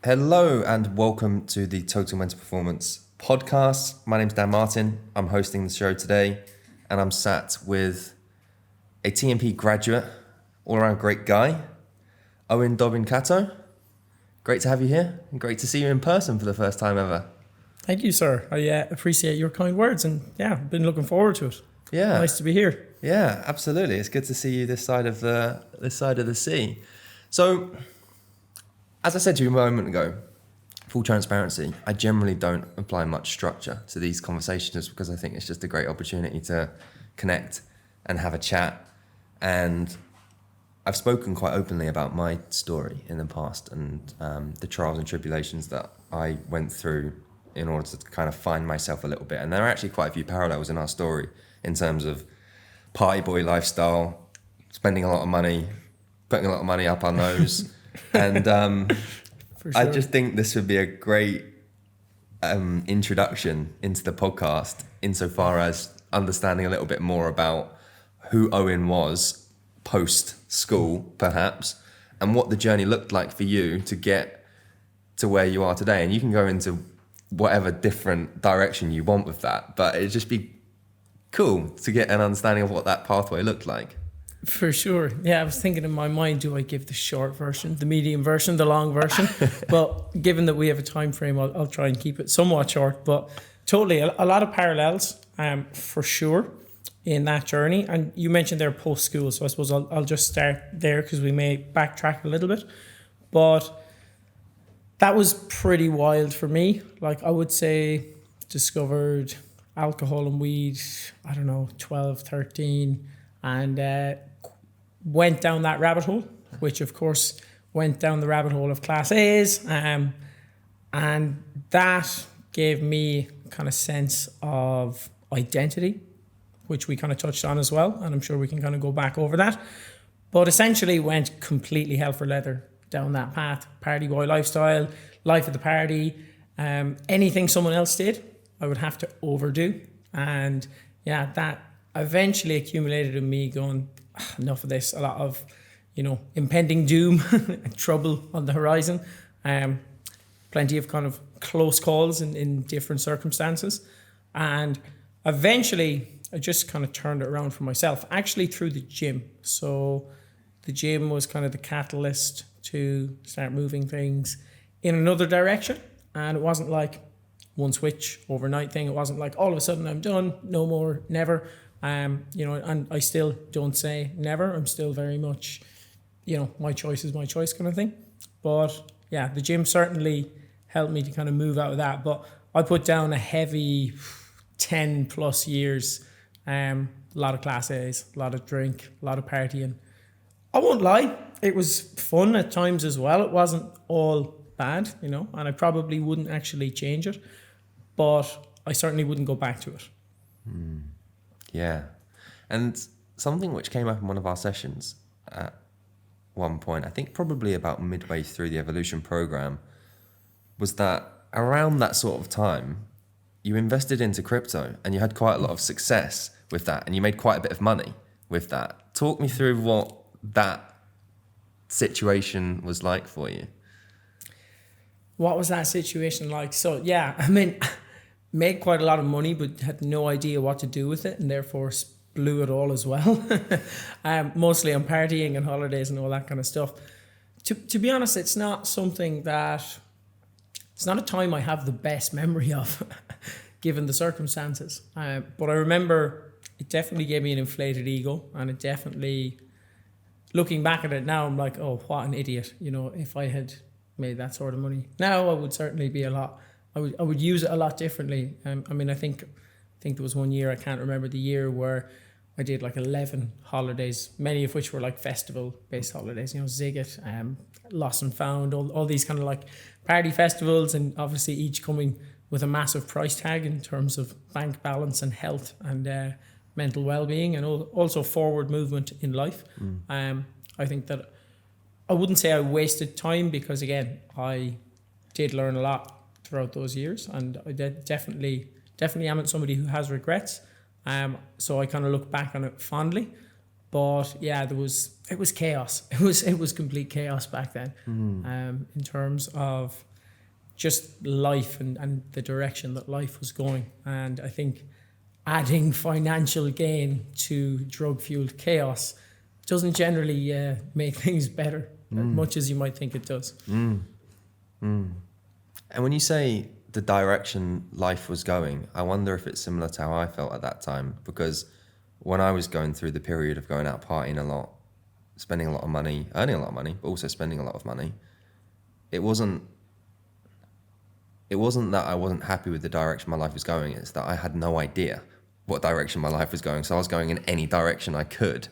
Hello and welcome to the Total Mental Performance podcast. My name's Dan Martin. I'm hosting the show today and I'm sat with a TMP graduate, all-around great guy, Eoin Dobbin Catto. Great to have you here and great to see you in person for the first time ever. Thank you, sir. I appreciate your kind words and I've been looking forward to it. Yeah. Nice to be here. Yeah, absolutely. It's good to see you this side of the sea. So, as I said to you a moment ago, full transparency, I generally don't apply much structure to these conversations because I think it's just a great opportunity to connect and have a chat. And I've spoken quite openly about my story in the past and the trials and tribulations that I went through in order to kind of find myself a little bit. And there are actually quite a few parallels in our story in terms of party boy lifestyle, spending a lot of money, putting a lot of money up our nose. And For sure. I just think this would be a great introduction into the podcast insofar as understanding a little bit more about who Eoin was post-school, perhaps, and what the journey looked like for you to get to where you are today. And you can go into whatever different direction you want with that, but it'd just be cool to get an understanding of what that pathway looked like. For sure. Yeah, I was thinking in my mind, do I give the short version, the medium version, the long version? But given that we have a time frame, I'll try and keep it somewhat short. But totally, a lot of parallels for sure in that journey. And you mentioned there post-school, so I suppose I'll just start there because we may backtrack a little bit. But that was pretty wild for me. Like I would say discovered alcohol and weed, 12, 13, and went down that rabbit hole, which of course went down the rabbit hole of Class A's, and that gave me kind of sense of identity, which we kind of touched on as well, and I'm sure we can kind of go back over that. But essentially went completely hell for leather down that path. Party boy lifestyle, life at the party, anything someone else did, I would have to overdo. And yeah, that eventually accumulated in me going, enough of this, a lot of, impending doom and trouble on the horizon. Plenty of kind of close calls in different circumstances. And eventually I just kind of turned it around for myself, actually through the gym. So the gym was kind of the catalyst to start moving things in another direction. And it wasn't like one switch overnight thing. It wasn't like all of a sudden I'm done, no more, never. And I still don't say never. I'm still very much, my choice is my choice kind of thing. But yeah, the gym certainly helped me to kind of move out of that. But I put down a heavy 10 plus years, a lot of Class A's, a lot of drink, a lot of partying. I won't lie, it was fun at times as well. It wasn't all bad, and I probably wouldn't actually change it, but I certainly wouldn't go back to it. Yeah. And something which came up in one of our sessions at one point, I think probably about midway through the evolution program, was that around that sort of time, you invested into crypto and you had quite a lot of success with that and you made quite a bit of money with that. Talk me through what that situation was like for you. What was that situation like? So yeah, made quite a lot of money, but had no idea what to do with it, and therefore blew it all as well. Mostly on partying and holidays and all that kind of stuff. To be honest, it's not a time I have the best memory of, given the circumstances. But I remember it definitely gave me an inflated ego, and it definitely, looking back at it now, I'm like, oh, what an idiot. If I had made that sort of money now, I would certainly be I would use it a lot differently. I think there was one year, I can't remember the year, where I did like 11 holidays, many of which were like festival-based holidays, Ziggit, Lost and Found, all these kind of like party festivals, and obviously each coming with a massive price tag in terms of bank balance and health and mental well-being, and also forward movement in life. I think that I wouldn't say I wasted time, because again, I did learn a lot throughout those years, and I definitely am somebody who has regrets. So I kind of look back on it fondly, but yeah, it was chaos. It was complete chaos back then. In terms of just life and the direction that life was going. And I think adding financial gain to drug-fueled chaos doesn't generally make things better as much as you might think it does. And when you say the direction life was going, I wonder if it's similar to how I felt at that time, because when I was going through the period of going out partying a lot, spending a lot of money, earning a lot of money, but also spending a lot of money, it wasn't that I wasn't happy with the direction my life was going, it's that I had no idea what direction my life was going. So I was going in any direction I could,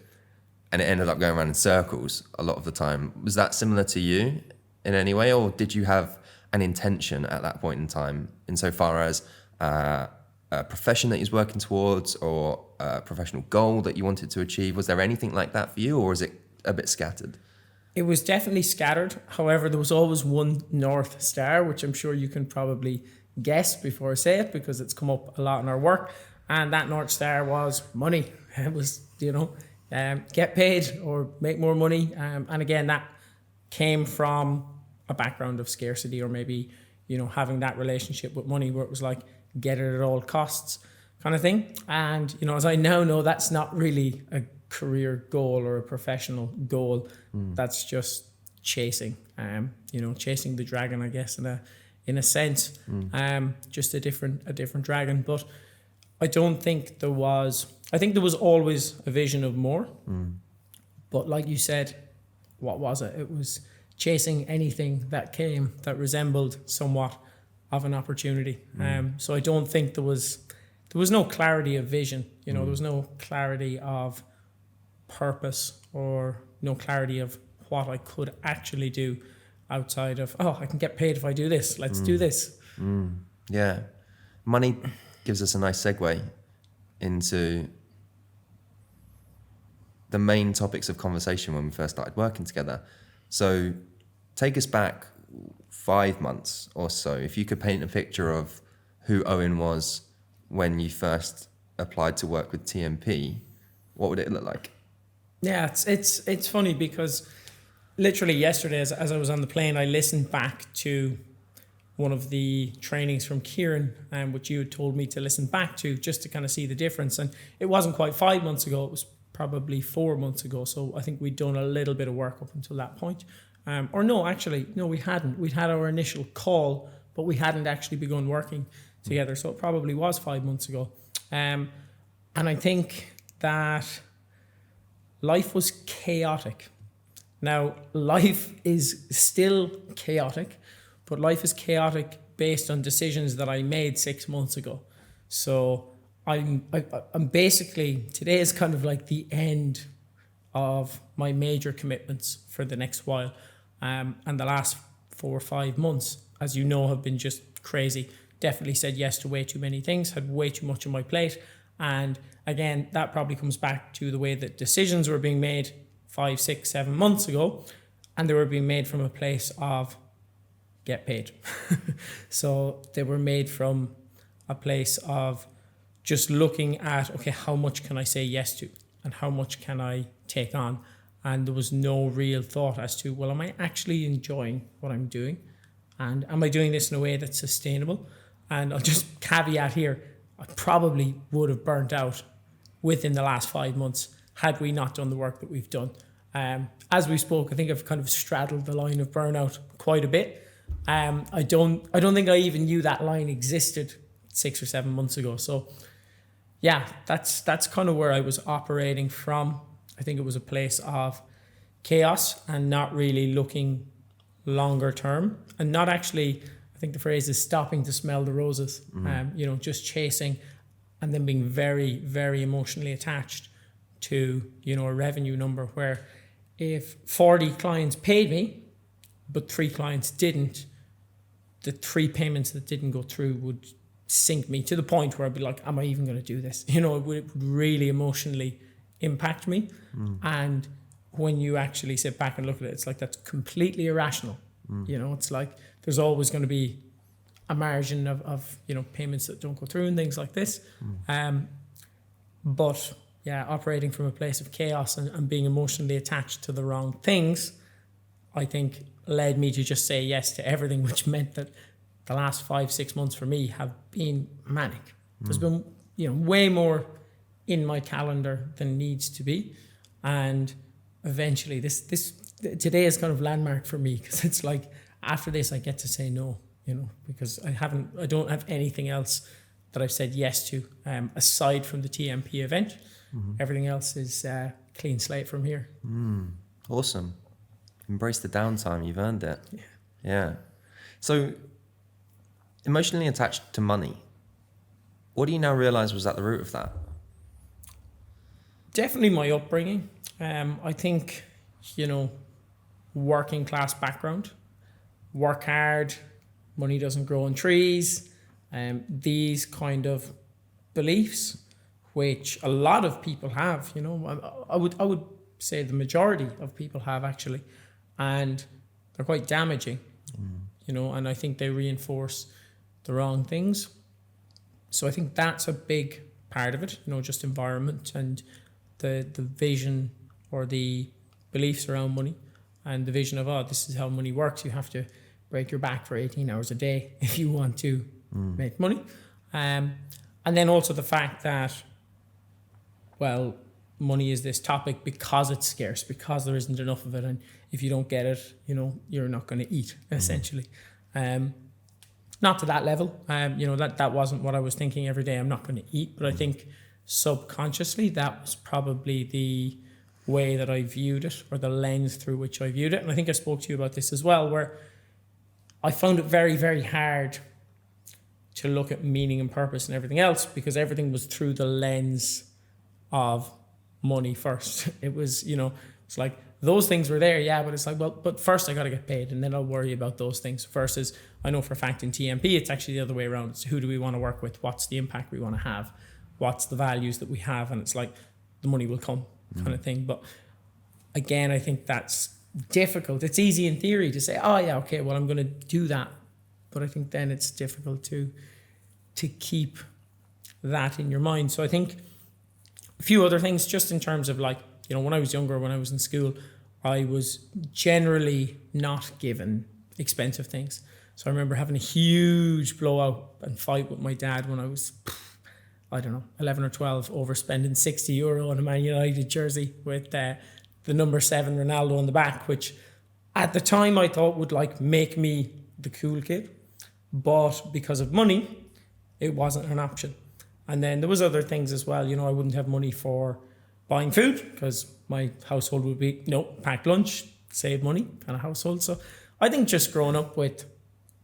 and it ended up going around in circles a lot of the time. Was that similar to you in any way, or did you have an intention at that point in time, insofar as a profession that you was working towards, or a professional goal that you wanted to achieve? Was there anything like that for you, or is it a bit scattered? It was definitely scattered. However, there was always one North Star, which I'm sure you can probably guess before I say it, because it's come up a lot in our work. And that North Star was money. It was, get paid or make more money. And again, that came from a background of scarcity, or maybe, having that relationship with money where it was like, get it at all costs kind of thing. And, as I now know, that's not really a career goal or a professional goal. That's just chasing, chasing the dragon, I guess, in a sense, just a different dragon. But I don't think I think there was always a vision of more, but like you said, what was it? It was chasing anything that came that resembled somewhat of an opportunity. So I don't think there was no clarity of vision, there was no clarity of purpose, or no clarity of what I could actually do outside of, I can get paid if I do this, let's do this. Yeah. Money gives us a nice segue into the main topics of conversation when we first started working together. So take us back 5 months or so. If you could paint a picture of who Eoin was when you first applied to work with TMP, what would it look like? Yeah, it's funny, because literally yesterday, as I was on the plane, I listened back to one of the trainings from Kieran, which you had told me to listen back to, just to kind of see the difference. And it wasn't quite 5 months ago, it was probably 4 months ago. So I think we'd done a little bit of work up until that point. No, we hadn't. We'd had our initial call, but we hadn't actually begun working together. So it probably was 5 months ago. And I think that life was chaotic. Now, life is still chaotic, but life is chaotic based on decisions that I made 6 months ago. So I'm basically, today is kind of like the end of my major commitments for the next while. And the last 4 or 5 months, as you know, have been just crazy. Definitely said yes to way too many things, had way too much on my plate. And again, that probably comes back to the way that decisions were being made 5, 6, 7 months ago, and they were being made from a place of get paid. So they were made from a place of just looking at, okay, how much can I say yes to, and how much can I take on? And there was no real thought as to, well, am I actually enjoying what I'm doing? And am I doing this in a way that's sustainable? And I'll just caveat here, I probably would have burnt out within the last 5 months had we not done the work that we've done. As we spoke, I think I've kind of straddled the line of burnout quite a bit. I don't think I even knew that line existed 6 or 7 months ago. So yeah, that's kind of where I was operating from. I think it was a place of chaos and not really looking longer term, and not actually, I think the phrase is stopping to smell the roses. Just chasing, and then being very, very emotionally attached to, a revenue number where if 40 clients paid me, but 3 clients didn't, the 3 payments that didn't go through would sink me to the point where I'd be like, am I even going to do this? It would really emotionally impact me. And when you actually sit back and look at it, it's like, that's completely irrational. It's like there's always going to be a margin of payments that don't go through and things like this. But yeah, operating from a place of chaos and being emotionally attached to the wrong things, I think led me to just say yes to everything, which meant that the last 5-6 months for me have been manic. There's been, way more in my calendar than needs to be. And eventually today is kind of landmark for me, because it's like, after this I get to say no, because I don't have anything else that I've said yes to, aside from the TMP event. Everything else is clean slate from here. Awesome. Embrace the downtime. You've earned it. Yeah. So, emotionally attached to money, what do you now realize was at the root of that? Definitely my upbringing. I think, working class background, work hard, money doesn't grow on trees, these kind of beliefs, which a lot of people have, I would say the majority of people have, actually, and they're quite damaging, and I think they reinforce the wrong things. So I think that's a big part of it, just environment and the vision or the beliefs around money, and the vision of, this is how money works. You have to break your back for 18 hours a day if you want to make money. And then also the fact that, money is this topic because it's scarce, because there isn't enough of it. And if you don't get it, you're not going to eat, essentially. Not to that level. That wasn't what I was thinking every day. I'm not going to eat. But I think subconsciously that was probably the way that I viewed it, or the lens through which I viewed it. And I think I spoke to you about this as well, where I found it very, very hard to look at meaning and purpose and everything else, because everything was through the lens of money first. It was, it's like those things were there, but it's like, but first I got to get paid, and then I'll worry about those things. Versus, I know for a fact in TMP, it's actually the other way around. It's who do we want to work with? What's the impact we want to have? What's the values that we have? And it's like, the money will come kind of thing. But again, I think that's difficult. It's easy in theory to say, okay, well, I'm going to do that. But I think then it's difficult to keep that in your mind. So I think a few other things, just in terms of when I was younger, when I was in school, I was generally not given expensive things. So I remember having a huge blowout and fight with my dad when I was, 11 or 12, over spending €60 on a Man United jersey with the number 7 Ronaldo on the back, which at the time I thought would make me the cool kid. But because of money, it wasn't an option. And then there was other things as well. I wouldn't have money for buying food, because my household would be, packed lunch, save money kind of household. So I think just growing up with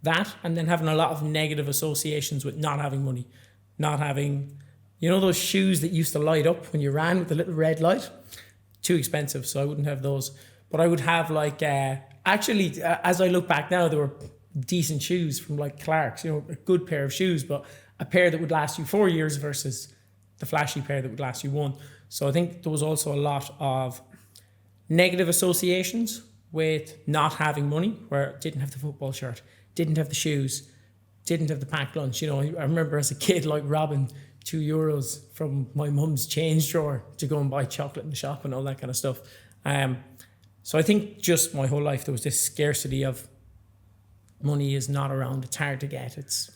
that, and then having a lot of negative associations with not having money, not having, those shoes that used to light up when you ran with the little red light, too expensive. So I wouldn't have those. But I would have as I look back now, there were decent shoes from Clark's, a good pair of shoes, but a pair that would last you 4 years versus the flashy pair that would last you 1. So I think there was also a lot of negative associations with not having money, where didn't have the football shirt, didn't have the shoes, didn't have the packed lunch. I remember as a kid robbing €2 from my mum's change drawer to go and buy chocolate in the shop and all that kind of stuff. So I think just my whole life there was this scarcity of money is not around. It's hard to get. It's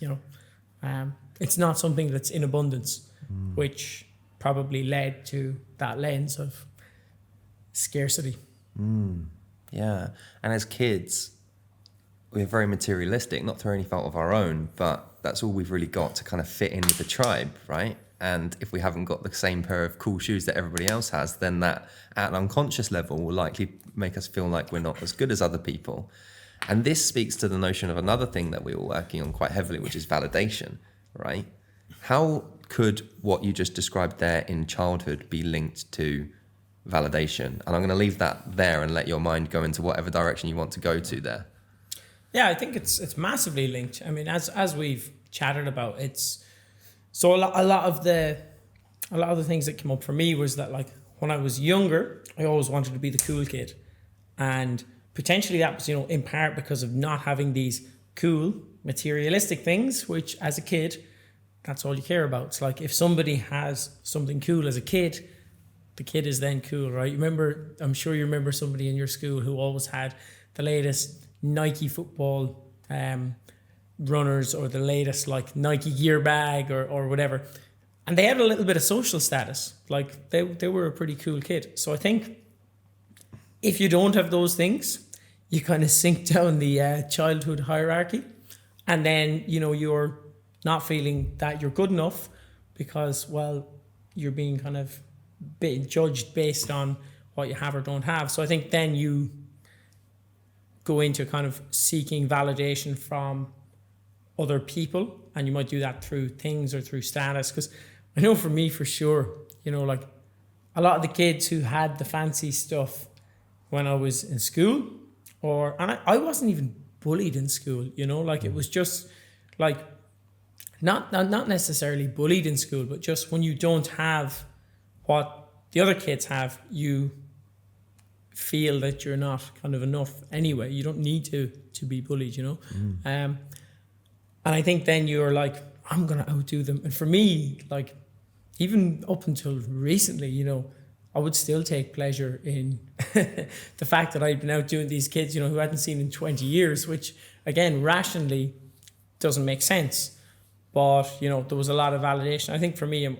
it's not something that's in abundance, which probably led to that lens of scarcity. Yeah. And as kids, we're very materialistic, not through any fault of our own, but that's all we've really got to kind of fit in with the tribe, right? And if we haven't got the same pair of cool shoes that everybody else has, then that at an unconscious level will likely make us feel like we're not as good as other people. And this speaks to the notion of another thing that we were working on quite heavily, which is validation, right? How could what you just described there in childhood be linked to validation? And I'm going to leave that there and let your mind go into whatever direction you want to go to there. Yeah, I think it's massively linked. I mean, as we've chatted about, it's so a lot of the things that came up for me was that when I was younger, I always wanted to be the cool kid, and potentially that was in part because of not having these cool materialistic things, which as a kid, that's all you care about. It's if somebody has something cool as a kid, the kid is then cool, right? I'm sure you remember somebody in your school who always had the latest Nike football runners or the latest like Nike gear bag or whatever. And they had a little bit of social status. Like they were a pretty cool kid. So I think if you don't have those things, you kind of sink down the childhood hierarchy. And then, you know, you're not feeling that you're good enough because, well, you're being kind of judged based on what you have or don't have. So I think then you go into kind of seeking validation from other people, and you might do that through things or through status. Because I know for me, for sure, you know, like a lot of the kids who had the fancy stuff when I was in school, and I wasn't even bullied in school, you know, like it was just like not necessarily bullied in school, but just when you don't have what the other kids have, you feel that you're not kind of enough anyway. You don't need to be bullied, you know. And I think then you're like, I'm gonna outdo them. And for me, like even up until recently, you know, I would still take pleasure in the fact that I'd been outdoing these kids, you know, who I hadn't seen in 20 years, which again, rationally doesn't make sense. But, you know, there was a lot of validation. I think for me,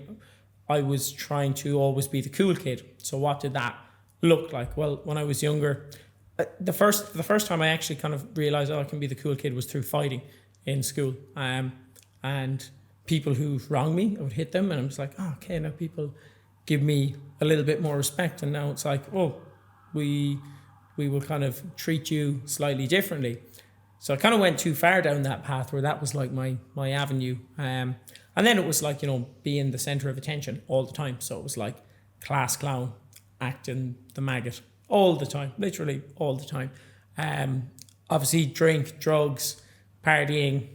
I was trying to always be the cool kid. So what did that look like? Well, when I was younger, the first time I actually kind of realized, I can be the cool kid was through fighting in school. And people who wronged me, I would hit them, and I'm just like, oh, okay, now people give me a little bit more respect. And now it's like, oh, we will kind of treat you slightly differently. So I kind of went too far down that path where that was like my avenue. And then it was like, you know, being the center of attention all the time. So it was like class clown, acting the maggot all the time, literally all the time. Obviously drink, drugs, partying,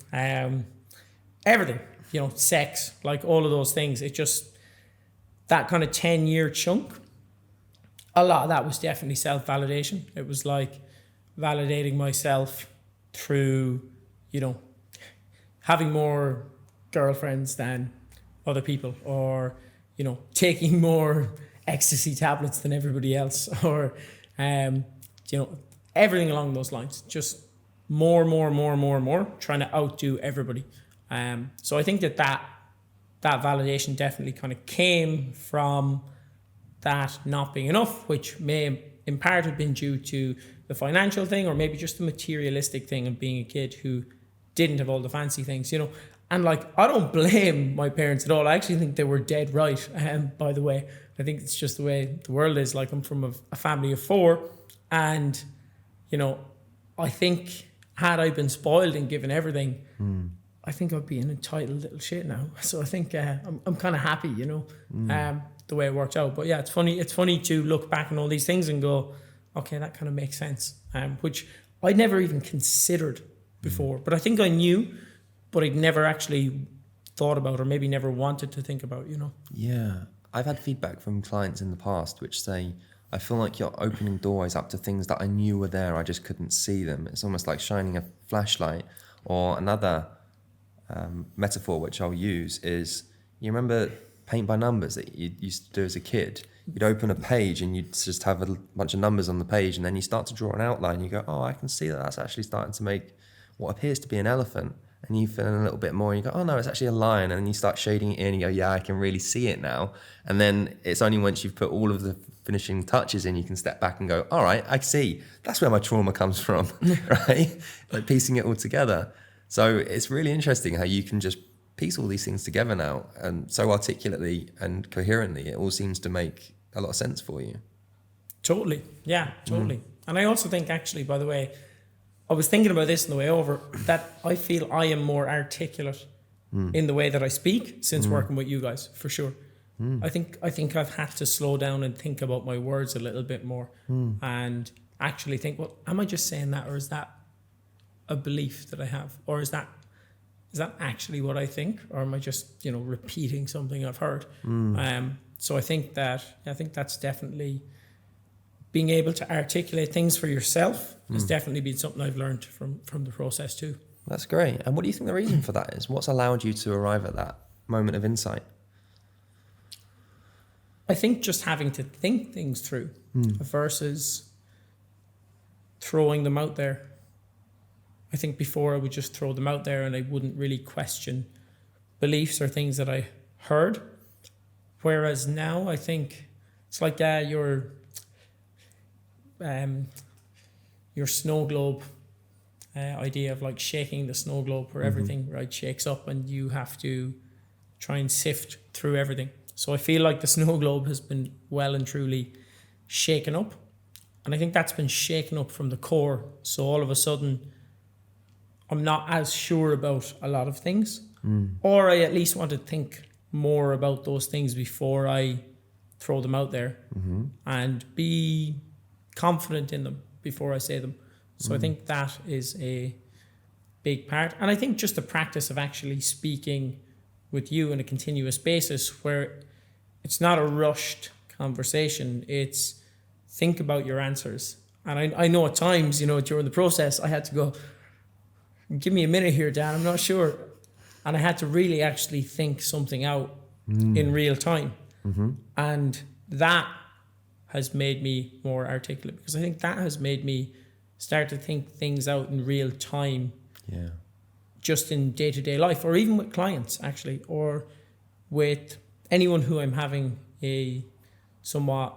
everything, you know, sex, like all of those things. It just, that kind of 10-year chunk, a lot of that was definitely self-validation. It was like validating myself through, you know, having more girlfriends than other people, or, you know, taking more ecstasy tablets than everybody else, or, you know, everything along those lines. Just more, trying to outdo everybody. So I think that validation definitely kind of came from that not being enough, which may in part have been due to the financial thing, or maybe just the materialistic thing of being a kid who didn't have all the fancy things, you know. And like, I don't blame my parents at all. I actually think they were dead right. By the way, I think it's just the way the world is. Like, I'm from a family of 4, and, you know, I think had I been spoiled and given everything, I think I'd be an entitled little shit now. So I think I'm kind of happy, you know, the way it worked out. But yeah, it's funny to look back on all these things and go, okay, that kind of makes sense. Which I'd never even considered before. But I think I knew, but I'd never actually thought about, or maybe never wanted to think about, you know. Yeah. I've had feedback from clients in the past which say, I feel like you're opening doors up to things that I knew were there, I just couldn't see them. It's almost like shining a flashlight. Or another metaphor which I'll use is, you remember paint by numbers that you used to do as a kid? You'd open a page and you'd just have a bunch of numbers on the page, and then you start to draw an outline. You go, oh, I can see that that's actually starting to make what appears to be an elephant. And you fill in a little bit more, and you go, oh no, it's actually a lion. And then you start shading it in, and you go, yeah, I can really see it now. And then it's only once you've put all of the finishing touches in, you can step back and go, all right, I see. That's where my trauma comes from, right? Like piecing it all together. So it's really interesting how you can just piece all these things together now, and so articulately and coherently, it all seems to make a lot of sense for you. Totally. Yeah, totally. And I also think, actually, by the way, I was thinking about this on the way over, that I feel I am more articulate in the way that I speak since working with you guys, for sure. I think I've had to slow down and think about my words a little bit more, and actually think, well, am I just saying that, or is that a belief that I have, or is that actually what I think, or am I just, you know, repeating something I've heard? So I think that's definitely, being able to articulate things for yourself has definitely been something I've learned from the process too. That's great. And what do you think the reason for that is? What's allowed you to arrive at that moment of insight? I think just having to think things through versus throwing them out there. I think before I would just throw them out there and I wouldn't really question beliefs or things that I heard. Whereas now I think it's like your snow globe idea of like shaking the snow globe where everything right shakes up and you have to try and sift through everything. So I feel like the snow globe has been well and truly shaken up. And I think that's been shaken up from the core. So all of a sudden, I'm not as sure about a lot of things. Or I at least want to think more about those things before I throw them out there and be confident in them before I say them. So I think that is a big part. And I think just the practice of actually speaking with you on a continuous basis where it's not a rushed conversation, it's think about your answers. And I know at times, during the process, I had to go, give me a minute here, Dan, I'm not sure. And I had to really actually think something out in real time. And that has made me more articulate because I think that has made me start to think things out in real time. Yeah. Just in day-to-day life, or even with clients, actually, or with anyone who I'm having a somewhat,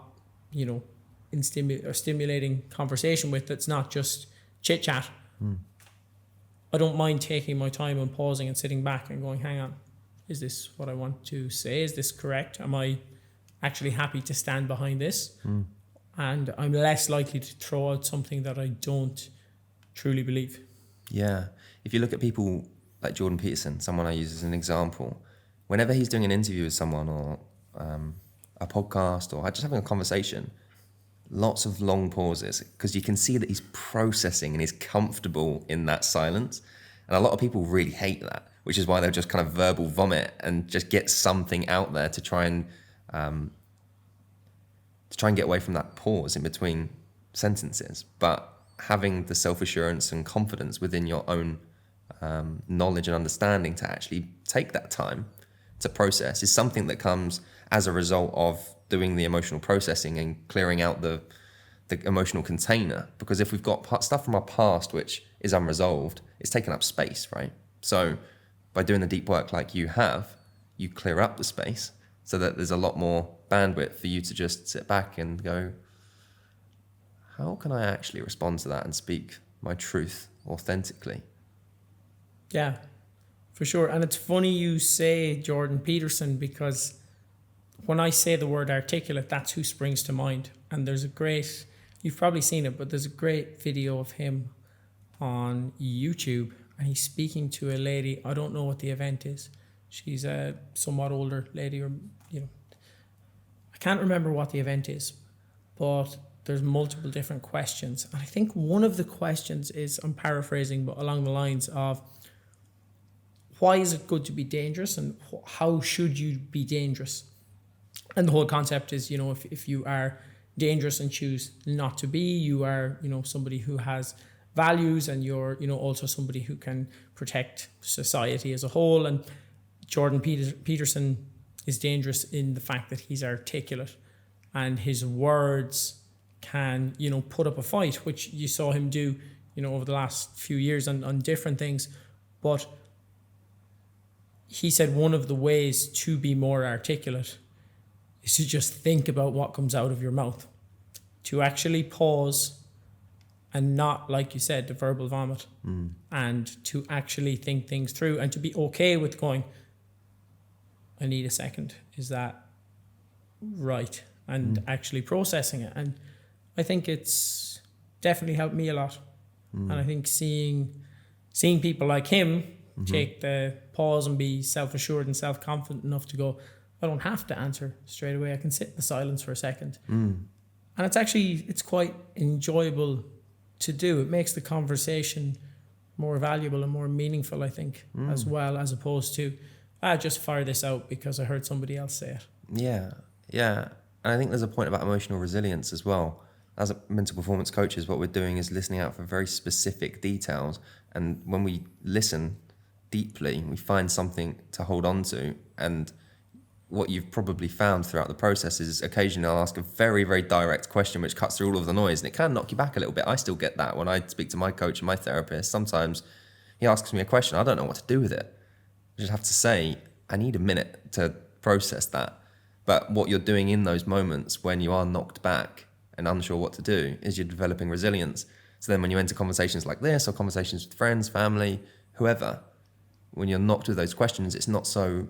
stimulating conversation with that's not just chit-chat. I don't mind taking my time and pausing and sitting back and going, hang on, is this what I want to say? Is this correct? Am I actually happy to stand behind this? And I'm less likely to throw out something that I don't truly believe. Yeah. If you look at people like Jordan Peterson, someone I use as an example, whenever he's doing an interview with someone or a podcast or just having a conversation, lots of long pauses because you can see that he's processing and he's comfortable in that silence. And a lot of people really hate that, which is why they'll just kind of verbal vomit and just get something out there to try and get away from that pause in between sentences. But having the self-assurance and confidence within your own knowledge and understanding to actually take that time to process is something that comes as a result of doing the emotional processing and clearing out the emotional container. Because if we've got stuff from our past which is unresolved, it's taken up space, right? So by doing the deep work like you have, you clear up the space so that there's a lot more bandwidth for you to just sit back and go, how can I actually respond to that and speak my truth authentically? Yeah, for sure. And it's funny you say Jordan Peterson because when I say the word articulate, that's who springs to mind. And there's you've probably seen it, but there's a great video of him on YouTube and he's speaking to a lady. I don't know what the event is. She's a somewhat older lady or, I can't remember what the event is, but there's multiple different questions. And I think one of the questions is, I'm paraphrasing, but along the lines of, why is it good to be dangerous and how should you be dangerous? And the whole concept is, if you are dangerous and choose not to be, you are, somebody who has values and you're, also somebody who can protect society as a whole. And Jordan Peterson is dangerous in the fact that he's articulate and his words can, put up a fight, which you saw him do, over the last few years on different things. But he said one of the ways to be more articulate is to just think about what comes out of your mouth, to actually pause and not, like you said, the verbal vomit, and to actually think things through and to be okay with going, I need a second. Is that right? And actually processing it. And I think it's definitely helped me a lot. And I think seeing people like him take the pause and be self-assured and self-confident enough to go, I don't have to answer straight away. I can sit in the silence for a second. And it's quite enjoyable to do. It makes the conversation more valuable and more meaningful, I think, as well, as opposed to, just fire this out because I heard somebody else say it. Yeah. And I think there's a point about emotional resilience as well. As mental performance coaches, what we're doing is listening out for very specific details. And when we listen deeply, we find something to hold on to. And what you've probably found throughout the process is occasionally I'll ask a very, very direct question which cuts through all of the noise, and it can knock you back a little bit. I still get that when I speak to my coach and my therapist. Sometimes he asks me a question, I don't know what to do with it. I just have to say, I need a minute to process that. But what you're doing in those moments when you are knocked back and unsure what to do is you're developing resilience. So then when you enter conversations like this or conversations with friends, family, whoever, when you're knocked with those questions, it's not so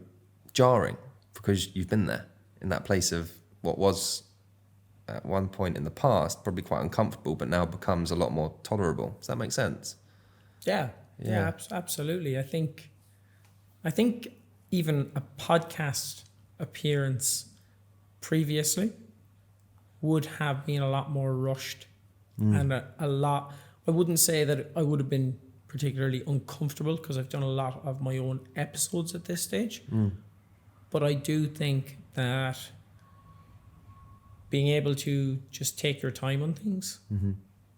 jarring because you've been there in that place of what was at one point in the past probably quite uncomfortable, but now becomes a lot more tolerable. Does that make sense? Yeah, absolutely. I think even a podcast appearance previously would have been a lot more rushed and a lot. I wouldn't say that I would have been particularly uncomfortable because I've done a lot of my own episodes at this stage. But I do think that being able to just take your time on things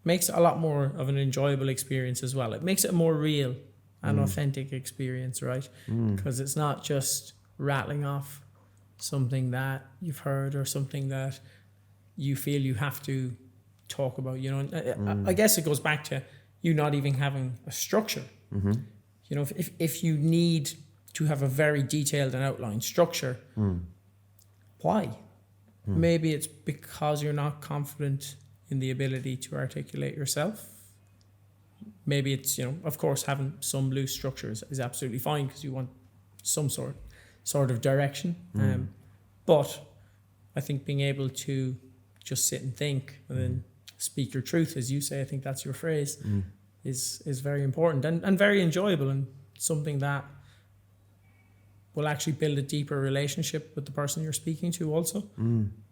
makes it a lot more of an enjoyable experience as well. It makes it a more real and authentic experience, right? Because it's not just rattling off something that you've heard or something that you feel you have to talk about, you know. And I guess it goes back to you not even having a structure. You know, if you need to have a very detailed and outlined structure, why? Maybe it's because you're not confident in the ability to articulate yourself. Maybe it's, you know, of course, having some loose structures is absolutely fine because you want some sort of direction. But I think being able to just sit and think and then speak your truth, as you say, I think that's your phrase, is very important and very enjoyable and something that will actually build a deeper relationship with the person you're speaking to also.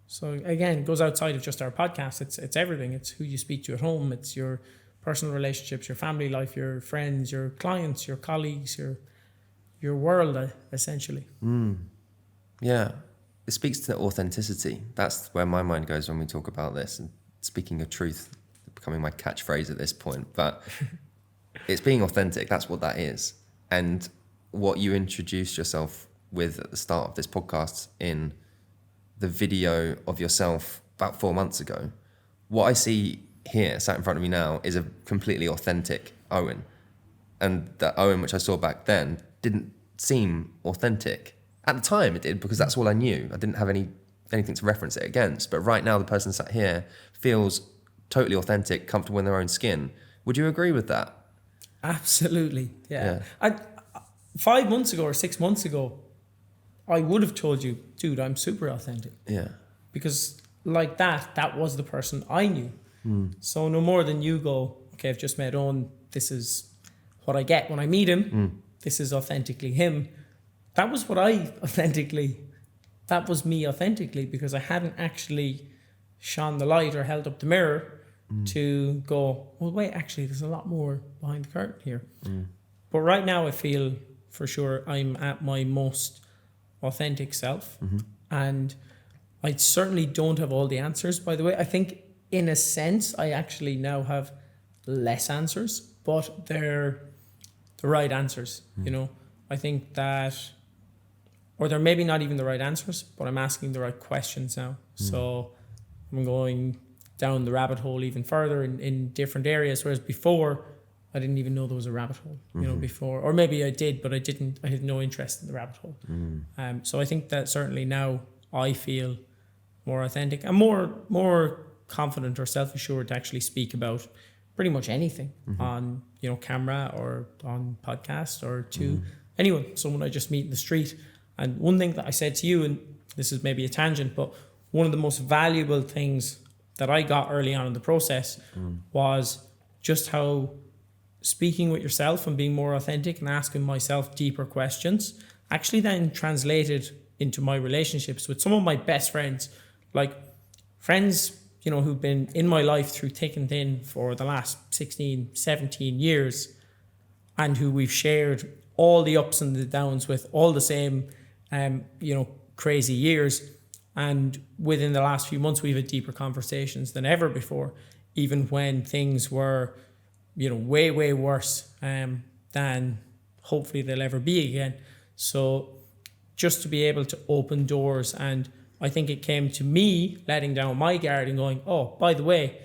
So again, it goes outside of just our podcast. It's everything. It's who you speak to at home. It's your personal relationships, your family life, your friends, your clients, your colleagues, your world, essentially. Yeah. It speaks to authenticity. That's where my mind goes when we talk about this. And speaking of truth, becoming my catchphrase at this point. But it's being authentic. That's what that is. And what you introduced yourself with at the start of this podcast in the video of yourself about 4 months ago, what I see here sat in front of me now is a completely authentic Eoin. And that Eoin, which I saw back then, didn't seem authentic. At the time it did, because that's all I knew. I didn't have anything to reference it against. But right now the person sat here feels totally authentic, comfortable in their own skin. Would you agree with that? Absolutely, yeah. 5 months ago or 6 months ago, I would have told you, dude, I'm super authentic. Yeah. Because like that was the person I knew. So no more than you go, okay, I've just met Eoin, this is what I get when I meet him. This is authentically him. That was what that was me authentically, because I hadn't actually shone the light or held up the mirror to go, well, wait, actually, there's a lot more behind the curtain here. But right now I feel for sure I'm at my most authentic self. And I certainly don't have all the answers, by the way. I think in a sense, I actually now have less answers, but they're the right answers, you know. I think that, or they're maybe not even the right answers, but I'm asking the right questions now. So I'm going down the rabbit hole even further in different areas, whereas before I didn't even know there was a rabbit hole, you know, before, or maybe I did, but I had no interest in the rabbit hole. So I think that certainly now I feel more authentic and more confident or self-assured to actually speak about pretty much anything on, you know, camera or on podcast or to anyone, someone I just meet in the street. And one thing that I said to you, and this is maybe a tangent, but one of the most valuable things that I got early on in the process was just how speaking with yourself and being more authentic and asking myself deeper questions actually then translated into my relationships with some of my best friends, like friends, you know, who've been in my life through thick and thin for the last 16, 17 years, and who we've shared all the ups and the downs with, all the same, you know, crazy years. And within the last few months, we've had deeper conversations than ever before, even when things were, you know, way, way worse than hopefully they'll ever be again. So just to be able to open doors. And I think it came to me letting down my guard and going, oh, by the way,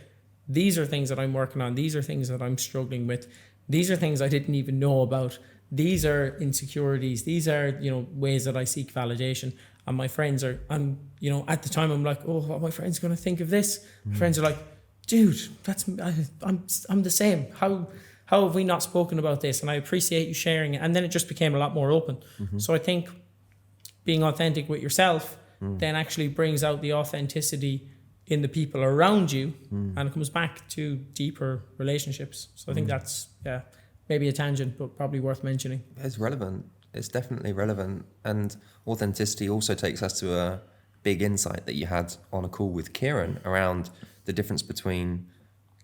these are things that I'm working on. These are things that I'm struggling with. These are things I didn't even know about. These are insecurities. These are, ways that I seek validation. And my friends are, at the time I'm like, oh, what are my friends going to think of this? My friends are like, dude, I'm the same. How have we not spoken about this? And I appreciate you sharing it. And then it just became a lot more open. So I think being authentic with yourself then actually brings out the authenticity in the people around you, and it comes back to deeper relationships. So I think that's, maybe a tangent, but probably worth mentioning. It's relevant. It's definitely relevant. And authenticity also takes us to a big insight that you had on a call with Kieran around the difference between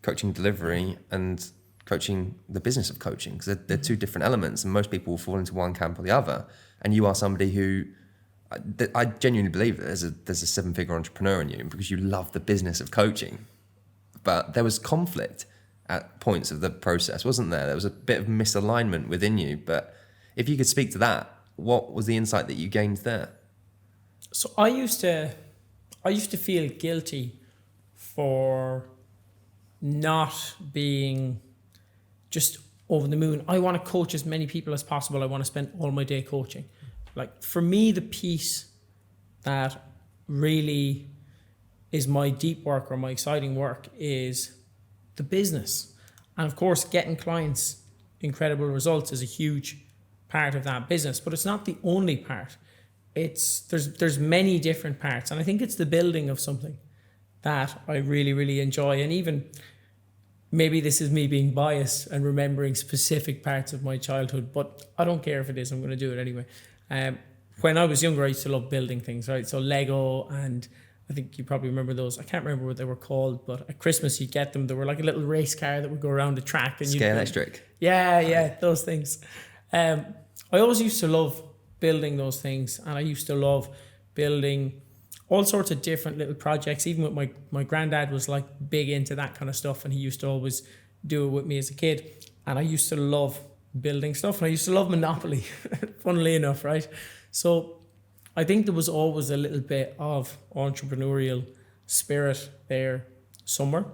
coaching delivery and coaching, the business of coaching, because they're two different elements, and most people will fall into one camp or the other. And you are somebody who, I genuinely believe that there's a 7-figure entrepreneur in you because you love the business of coaching. But there was conflict at points of the process, wasn't there? There was a bit of misalignment within you. But if you could speak to that, what was the insight that you gained there? So I used to feel guilty for not being just over the moon. I want to coach as many people as possible. I want to spend all my day coaching. Like, for me, the piece that really is my deep work or my exciting work is the business. And of course, getting clients incredible results is a huge part of that business, but it's not the only part. There's many different parts. And I think it's the building of something that I really, really enjoy. And even maybe this is me being biased and remembering specific parts of my childhood, but I don't care if it is, I'm going to do it anyway. When I was younger, I used to love building things, right? So Lego, and I think you probably remember those. I can't remember what they were called, but at Christmas you'd get them. They were like a little race car that would go around the track. And Scale electric. Yeah, those things. I always used to love building those things, and I used to love building all sorts of different little projects. Even with my granddad was like big into that kind of stuff, and he used to always do it with me as a kid. And I used to love building stuff, and I used to love Monopoly, funnily enough, right? So I think there was always a little bit of entrepreneurial spirit there somewhere.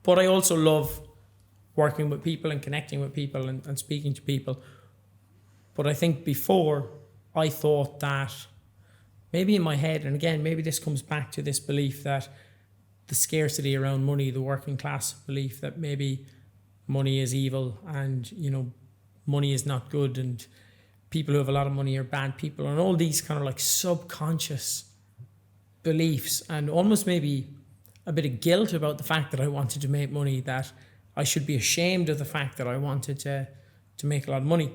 But I also love working with people and connecting with people and speaking to people. But I think before, I thought that maybe in my head, and again, maybe this comes back to this belief that the scarcity around money, the working class belief that maybe money is evil and, money is not good, and people who have a lot of money are bad people, and all these kind of like subconscious beliefs, and almost maybe a bit of guilt about the fact that I wanted to make money, that I should be ashamed of the fact that I wanted to make a lot of money.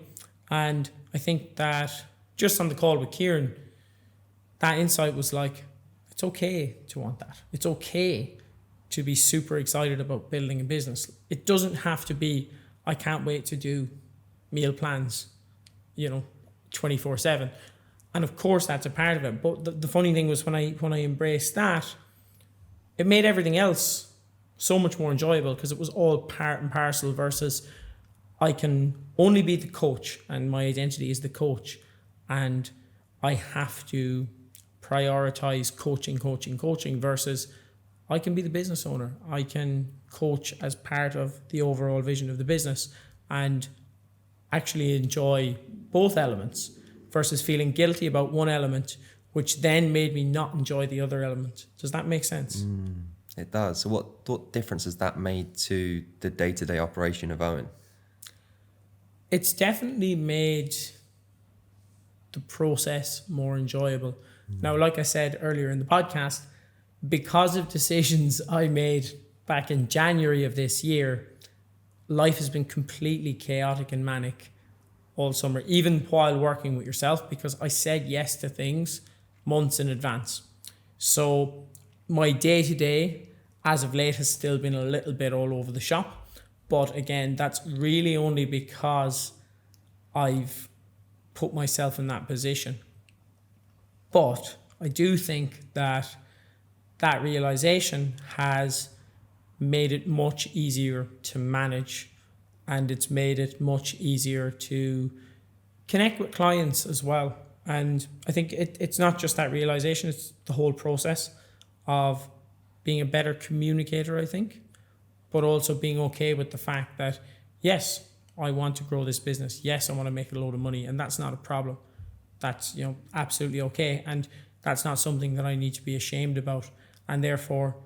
And I think that just on the call with Kieran, that insight was like, it's okay to want that. It's okay to be super excited about building a business. It doesn't have to be, I can't wait to do meal plans, 24/7. And of course that's a part of it. But the funny thing was when I embraced that, it made everything else so much more enjoyable, because it was all part and parcel versus I can only be the coach and my identity is the coach, and I have to prioritize coaching versus I can be the business owner. I can coach as part of the overall vision of the business and actually enjoy both elements versus feeling guilty about one element, which then made me not enjoy the other element. Does that make sense? It does. So what difference has that made to the day-to-day operation of Eoin? It's definitely made the process more enjoyable. Now, like I said earlier in the podcast, because of decisions I made back in January of this year, life has been completely chaotic and manic all summer, even while working with yourself, because I said yes to things months in advance. So my day-to-day, as of late, has still been a little bit all over the shop. But again, that's really only because I've put myself in that position. But I do think that realization has made it much easier to manage, and it's made it much easier to connect with clients as well. And I think it's not just that realization, it's the whole process of being a better communicator, I think, but also being okay with the fact that, yes, I want to grow this business. Yes, I want to make a load of money, and that's not a problem. That's, absolutely okay. And that's not something that I need to be ashamed about. And therefore,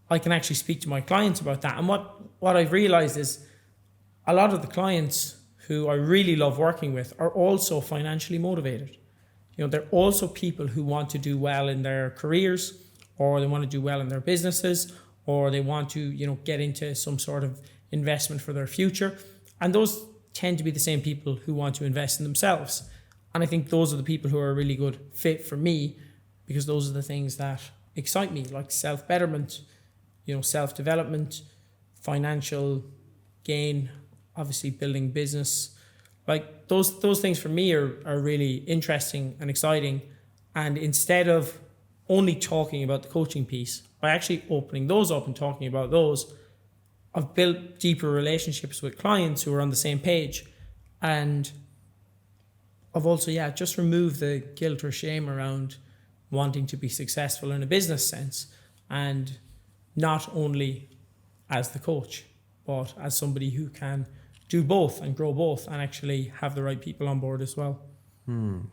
I can actually speak to my clients about that. And what I've realized is a lot of the clients who I really love working with are also financially motivated. They're also people who want to do well in their careers, or they want to do well in their businesses, or they want to, get into some sort of investment for their future. And those tend to be the same people who want to invest in themselves. And I think those are the people who are a really good fit for me, because those are the things that excite me, like self-betterment, self-development, financial gain, obviously building business. Like those things for me are really interesting and exciting. And instead of only talking about the coaching piece, by actually opening those up and talking about those, I've built deeper relationships with clients who are on the same page. And I've also, just removed the guilt or shame around wanting to be successful in a business sense. And not only as the coach, but as somebody who can do both and grow both and actually have the right people on board as well.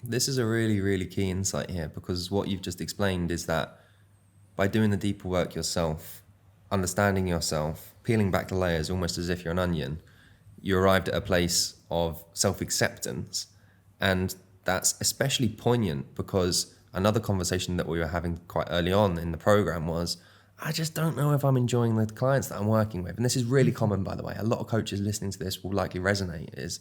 This is a really, really key insight here, because what you've just explained is that by doing the deeper work yourself, understanding yourself, peeling back the layers almost as if you're an onion, you arrived at a place of self-acceptance. And that's especially poignant because another conversation that we were having quite early on in the program was, I just don't know if I'm enjoying the clients that I'm working with. And this is really common, by the way. A lot of coaches listening to this will likely resonate is,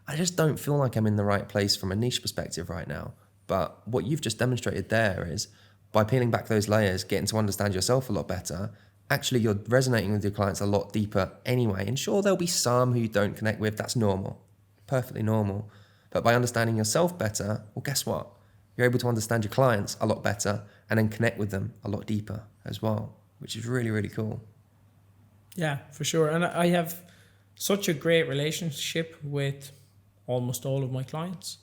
I just don't feel like I'm in the right place from a niche perspective right now. But what you've just demonstrated there is by peeling back those layers, getting to understand yourself a lot better, actually you're resonating with your clients a lot deeper anyway. And sure, there'll be some who you don't connect with. That's normal, perfectly normal. But by understanding yourself better, well, guess what? You're able to understand your clients a lot better and then connect with them a lot deeper as well, which is really, really cool. Yeah, for sure. And I have such a great relationship with almost all of my clients.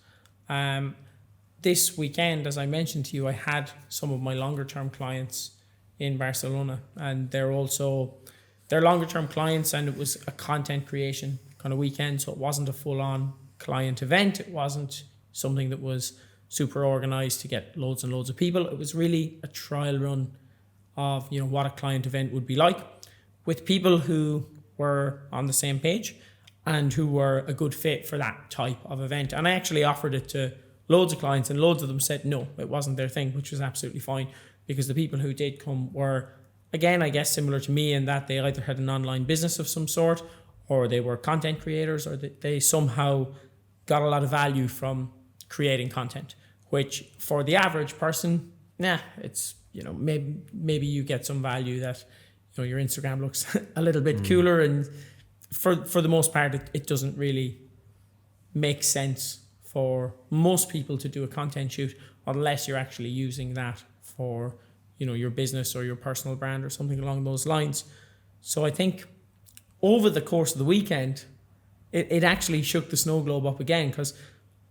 This weekend, as I mentioned to you, I had some of my longer term clients in Barcelona, and they're longer term clients, and it was a content creation kind of weekend. So it wasn't a full on client event. It wasn't something that was super organized to get loads and loads of people. It was really a trial run of, what a client event would be like, with people who were on the same page and who were a good fit for that type of event. And I actually offered it to loads of clients, and loads of them said no, it wasn't their thing, which was absolutely fine, because the people who did come were, again, I guess similar to me in that they either had an online business of some sort, or they were content creators, or they somehow got a lot of value from creating content, which for the average person, it's, maybe you get some value that, your Instagram looks a little bit cooler, and for the most part, it doesn't really make sense for most people to do a content shoot unless you're actually using that for, your business or your personal brand or something along those lines. So I think over the course of the weekend, it actually shook the snow globe up again, because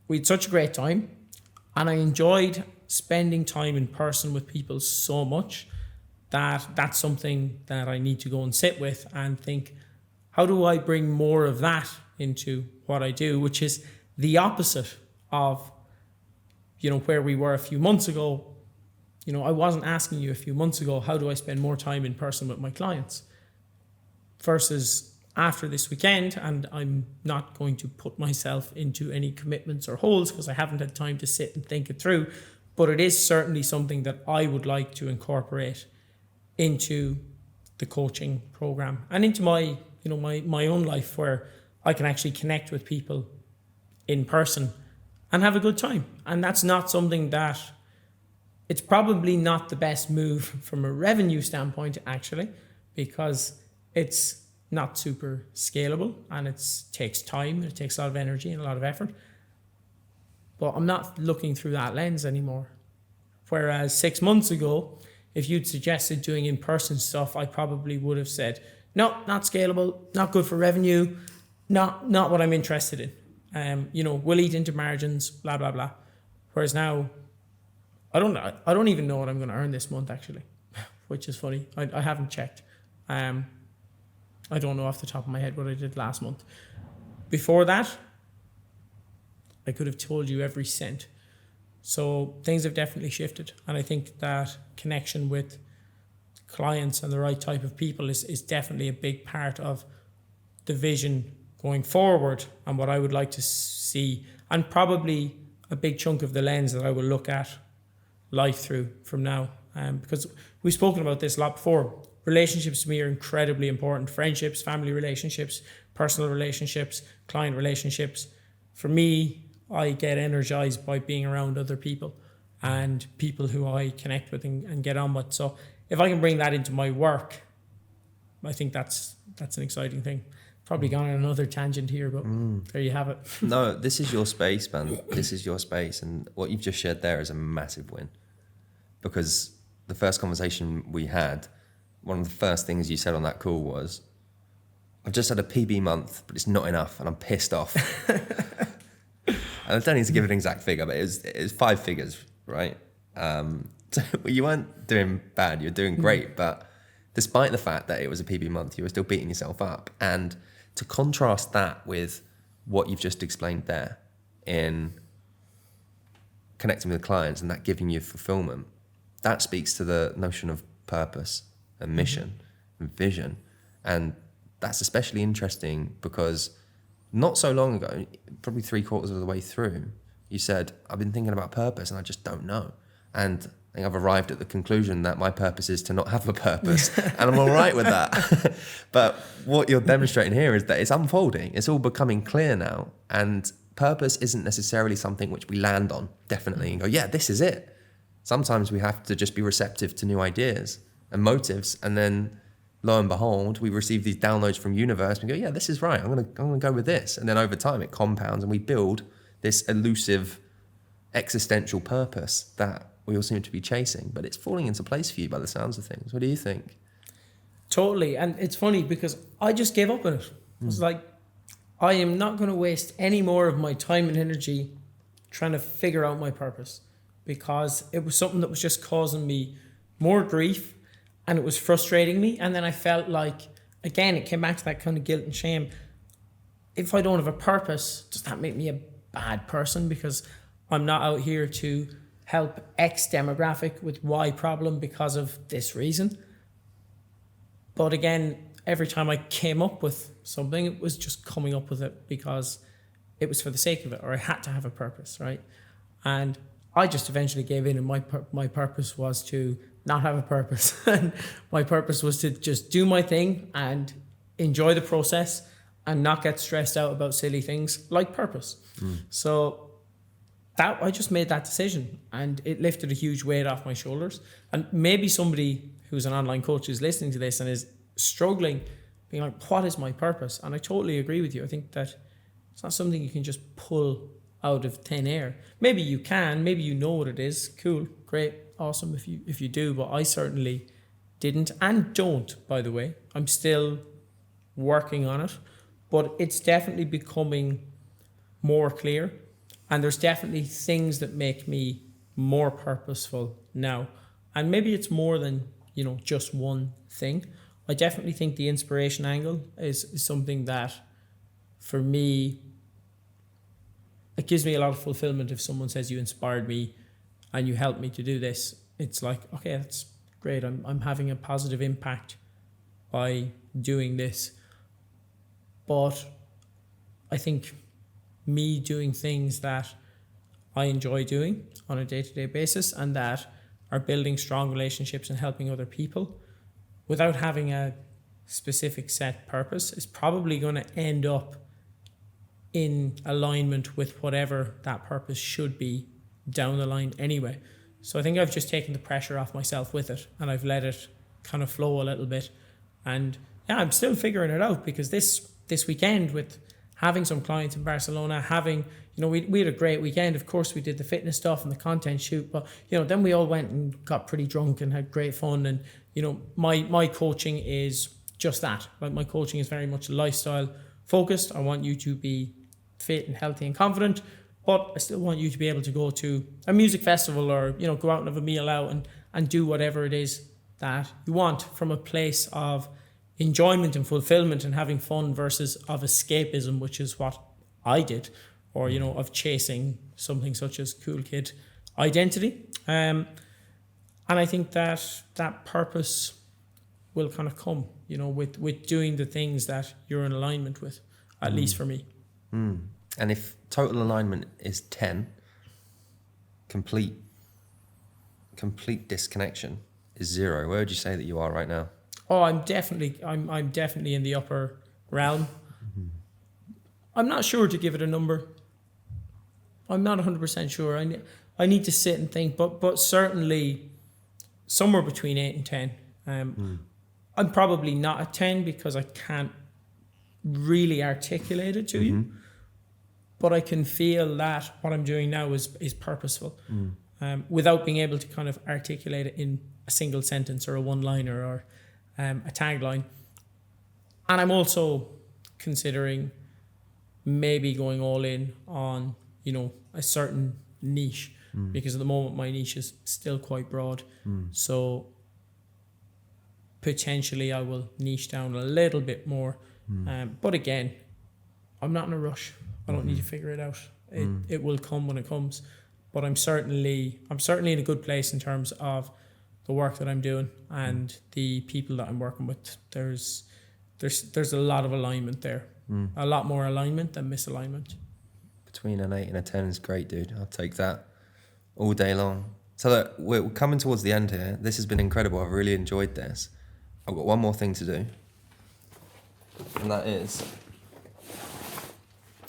we had such a great time, and I enjoyed spending time in person with people so much that that's something that I need to go and sit with and think, how do I bring more of that into what I do, which is the opposite of, where we were a few months ago. I wasn't asking you a few months ago, how do I spend more time in person with my clients? Versus after this weekend, and I'm not going to put myself into any commitments or holds because I haven't had time to sit and think it through, but it is certainly something that I would like to incorporate into the coaching program and into my, my own life, where I can actually connect with people in person and have a good time. And that's not something that, it's probably not the best move from a revenue standpoint, actually, because it's not super scalable, and it takes time, it takes a lot of energy and a lot of effort. But I'm not looking through that lens anymore. Whereas 6 months ago, if you'd suggested doing in-person stuff, I probably would have said, no, not scalable, not good for revenue, not what I'm interested in. We'll eat into margins, blah, blah, blah. Whereas now, I don't even know what I'm going to earn this month actually, which is funny. I haven't checked. I don't know off the top of my head what I did last month. Before that, I could have told you every cent. So things have definitely shifted. And I think that connection with clients and the right type of people is definitely a big part of the vision going forward and what I would like to see, and probably a big chunk of the lens that I will look at life through from now. Because we've spoken about this a lot before. Relationships to me are incredibly important. Friendships, family relationships, personal relationships, client relationships. For me, I get energized by being around other people and people who I connect with and get on with. So if I can bring that into my work, I think that's an exciting thing. Probably gone on another tangent here, but there you have it. No, this is your space, man. This is your space. And what you've just shared there is a massive win. Because the first conversation we had, one of the first things you said on that call was, I've just had a PB month, but it's not enough and I'm pissed off. And I don't need to give an exact figure, but it was 5 figures, right? So you weren't doing bad, you were doing great. But despite the fact that it was a PB month, you were still beating yourself up. And to contrast that with what you've just explained there in connecting with clients and that giving you fulfillment, that speaks to the notion of purpose and mission and vision. And that's especially interesting because not so long ago, probably 3/4 of the way through, you said, I've been thinking about purpose and I just don't know. And I think I've arrived at the conclusion that my purpose is to not have a purpose. And I'm all right with that. But what you're demonstrating here is that it's unfolding. It's all becoming clear now. And purpose isn't necessarily something which we land on, definitely, and go, yeah, this is it. Sometimes we have to just be receptive to new ideas and motives. And then lo and behold, we receive these downloads from universe and go, yeah, this is right. I'm gonna go with this. And then over time it compounds and we build this elusive existential purpose that we all seem to be chasing, but it's falling into place for you by the sounds of things. What do you think? Totally. And it's funny because I just gave up on it. I was like, I am not going to waste any more of my time and energy trying to figure out my purpose, because it was something that was just causing me more grief and it was frustrating me. And then I felt like, again, it came back to that kind of guilt and shame. If I don't have a purpose, does that make me a bad person because I'm not out here to help X demographic with Y problem because of this reason? But again, every time I came up with something, it was just coming up with it because it was for the sake of it, or I had to have a purpose, right? And I just eventually gave in, and my purpose was to not have a purpose. And my purpose was to just do my thing and enjoy the process and not get stressed out about silly things like purpose. So that I just made that decision, and it lifted a huge weight off my shoulders. And maybe somebody who's an online coach who's listening to this and is struggling, being like, what is my purpose? And I totally agree with you. I think that it's not something you can just pull out of thin air. Maybe you can, maybe you know what it is. Cool, great, awesome if you do, but I certainly didn't and don't, by the way. I'm still working on it, but it's definitely becoming more clear. And there's definitely things that make me more purposeful now. And maybe it's more than, just one thing. I definitely think the inspiration angle is something that, for me, it gives me a lot of fulfillment if someone says you inspired me and you helped me to do this. It's like, okay, that's great. I'm having a positive impact by doing this. But I think me doing things that I enjoy doing on a day-to-day basis and that are building strong relationships and helping other people without having a specific set purpose is probably going to end up in alignment with whatever that purpose should be down the line anyway. So I think I've just taken the pressure off myself with it, and I've let it kind of flow a little bit. And yeah, I'm still figuring it out, because this weekend, with having some clients in Barcelona, we had a great weekend. Of course, we did the fitness stuff and the content shoot, but then we all went and got pretty drunk and had great fun. And my coaching is just that. Like, my coaching is very much lifestyle focused. I want you to be fit and healthy and confident. But I still want you to be able to go to a music festival or, go out and have a meal out and do whatever it is that you want from a place of enjoyment and fulfillment and having fun versus of escapism, which is what I did, or, of chasing something such as cool kid identity. And I think that purpose will kind of come, with doing the things that you're in alignment with, at least for me. And if total alignment is 10, complete disconnection is 0, where would you say that you are right now? Oh, I'm definitely in the upper realm. I'm not sure to give it a number. I'm not 100% sure. I need to sit and think, but certainly somewhere between 8 and 10. I'm probably not at 10 because I can't really articulate it to you. But I can feel that what I'm doing now is purposeful, without being able to kind of articulate it in a single sentence or a one-liner or a tagline. And I'm also considering maybe going all in on, a certain niche, because at the moment my niche is still quite broad. So potentially I will niche down a little bit more. But again, I'm not in a rush. I don't need to figure it out. It will come when it comes. But I'm certainly in a good place in terms of the work that I'm doing and the people that I'm working with. There's a lot of alignment there. A lot more alignment than misalignment. Between an 8 and a 10 is great, dude. I'll take that all day long. So look, we're coming towards the end here. This has been incredible. I've really enjoyed this. I've got one more thing to do. And that is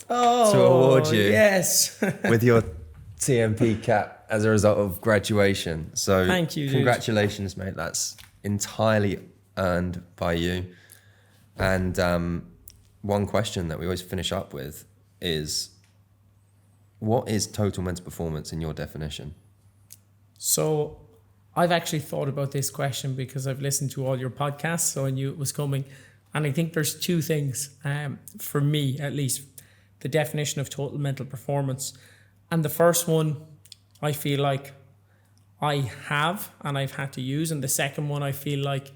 to award you yes. with your TMP cap as a result of graduation. So thank you, congratulations, mate. That's entirely earned by you. And one question that we always finish up with is, what is total mental performance in your definition? So I've actually thought about this question because I've listened to all your podcasts, so I knew it was coming. And I think there's two things, for me at least, the definition of total mental performance. And the first one, I feel like I have and I've had to use. And the second one, I feel like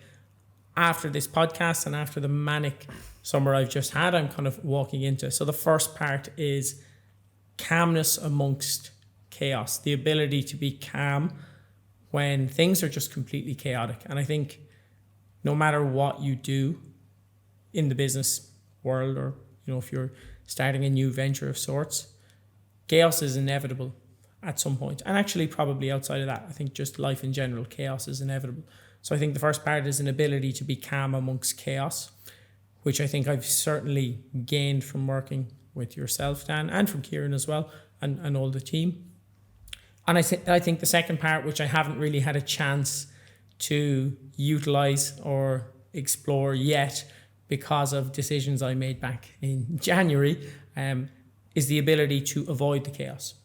after this podcast and after the manic summer I've just had, I'm kind of walking into. So the first part is calmness amongst chaos, the ability to be calm when things are just completely chaotic. And I think no matter what you do in the business world, or if you're starting a new venture of sorts, chaos is inevitable at some point. And actually probably outside of that, I think just life in general, chaos is inevitable. So I think the first part is an ability to be calm amongst chaos, which I think I've certainly gained from working with yourself, Dan, and from Kieran as well, and all the team. And I think the second part, which I haven't really had a chance to utilize or explore yet because of decisions I made back in January, is the ability to avoid the chaos.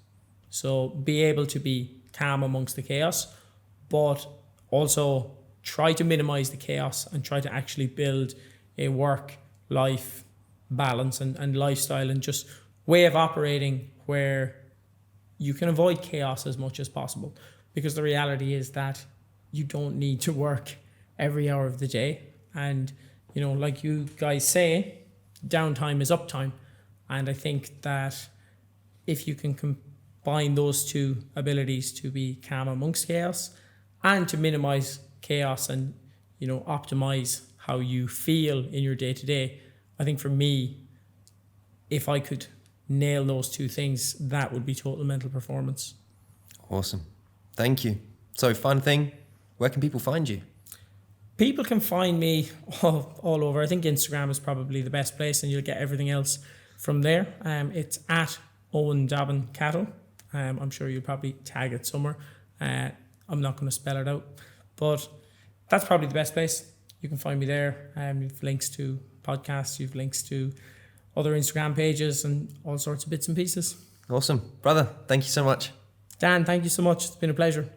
So be able to be calm amongst the chaos, but also try to minimize the chaos and try to actually build a work-life balance and lifestyle and just way of operating where you can avoid chaos as much as possible. Because the reality is that you don't need to work every hour of the day. And, like you guys say, downtime is uptime. And I think that if you can combine those two abilities to be calm amongst chaos and to minimize chaos and, optimize how you feel in your day-to-day, I think for me, if I could nail those two things, that would be total mental performance. Awesome. Thank you. So fun thing, where can people find you? People can find me all over. I think Instagram is probably the best place, and you'll get everything else from there. It's at Eoin Dobbin Catto. I'm sure you'll probably tag it somewhere. I'm not going to spell it out, but that's probably the best place. You can find me there. You've links to podcasts, you've links to other Instagram pages and all sorts of bits and pieces. Awesome. Brother, thank you so much. Dan, thank you so much. It's been a pleasure.